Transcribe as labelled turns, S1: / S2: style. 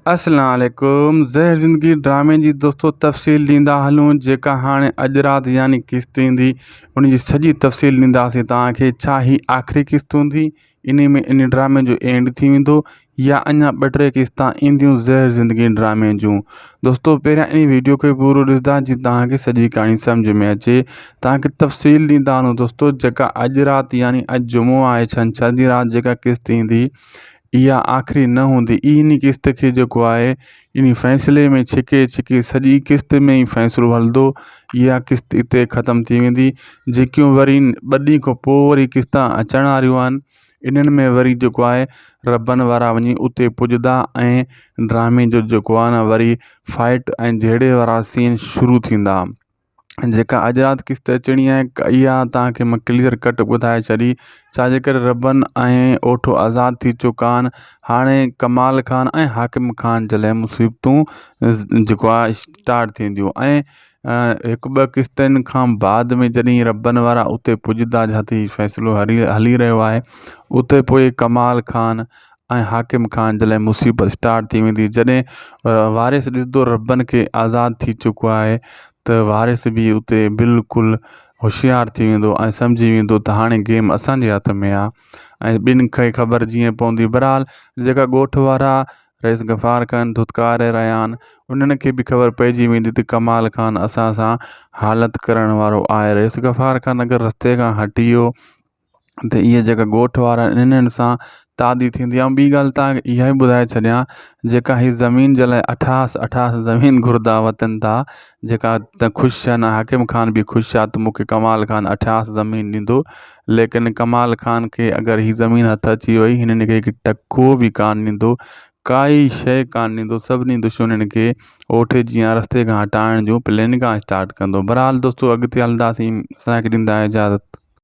S1: अस्सलाम वालेकुम। ज़हर ज़िंदगी ड्रामे जी दोस्तों तफ़सील ॾींदा हलूं जेका हाणे अॼु राति यानी क़िस्त ईंदी उन जी सॼी तफ़सील ॾींदासीं तव्हांखे। छा ही आख़िरी क़िस्त हूंदी, इन ड्रामे जो एंड थी वेंदो या अञा ॿ टे क़िस्तां ईंदियूं ज़हर ज़िंदगी ड्रामे जूं। दोस्तों पहिरियां इन वीडियो खे पूरो ॾिसंदा जीअं तव्हांखे सॼी कहाणी सम्झ में अचे। तव्हांखे तफ़सील ॾींदा हलूं दोस्तों जेका अॼु राति यानी अॼु जुमो आहे छंछर जी राति जेका क़िस्त ईंदी इहा आख़िरी न हूंदी। इन क़िस्त खे जेको आहे इन फ़ैसिले में छिके छिके सॼी क़िस्त में ई फ़ैसिलो हलंदो। इहा क़िस्त हिते ख़तमु थी वेंदी। जेकियूं वरी ॿ ॾींहं खां पोइ वरी क़िस्तां अचण वारियूं आहिनि इन्हनि में वरी जेको आहे रबनि वारा वञी उते पुॼंदा ऐं ड्रामे जो जेको आहे न वरी फाइट ऐं जहिड़े वारा सीन शुरू थींदा। जेका अॼु राति क़िस्त अचणी आहे इहा तव्हांखे मां क्लियर कट ॿुधाए छॾी। छाजे करे रबनि ऐं ओठो आज़ादु थी चुका आहिनि। हाणे कमाल खान ऐं हाकिम खान जे लाइ मुसीबतूं जेको आहे स्टार्ट थींदियूं ऐं हिकु ॿ क़िस्तनि खां बाद में जॾहिं रबनि वारा उते पुॼंदा जिते फ़ैसिलो हली रहियो आहे उते पोइ कमाल खान ऐं हाकिम खान जे लाइ मुसीबत स्टार्ट थी वेंदी। जॾहिं वारिस ॾिसंदो रबनि खे आज़ादु थी चुको आहे त वारिस बि उते बिल्कुलु होशियारु थी वेंदो ऐं सम्झी वेंदो त हाणे गेम असांजे हथ में आहे ऐं ॿिनि खे ख़बर जीअं पवंदी। बहरहाल जेका ॻोठ वारा रईस गफ़ार खान धुतकारे रहिया आहिनि उन्हनि खे बि ख़बर पइजी वेंदी त कमाल खान असां सां हालत करण वारो आहे। रईस गफ़ार खान अगरि रस्ते खां हटी वियो त इहे जेका ॻोठ वारा आहिनि इन्हनि सां तादी थींदी। ऐं ॿी ॻाल्हि तव्हांखे इहा ई ॿुधाए छॾियां जेका हीअ ज़मीन जे लाइ अठास ज़मीन घुरदा वतन था जेका त ख़ुशि आहिनि। हाकिम खान बि ख़ुशि आहे त मूंखे कमाल खान 88 ज़मीन ॾींदो, लेकिन कमाल खान खे अगरि हीअ ज़मीन हथ अची वई हिननि खे हिकु टको बि कान ॾींदो, काई शइ कान ॾींदो। सभिनी दुश्मननि खे ओठे जीअं रस्ते खां हटाइण जूं प्लेनिंग स्टार्ट कंदो। बहरहाल दोस्तों अॻिते हलंदासीं, असांखे ॾींदा इजाज़त।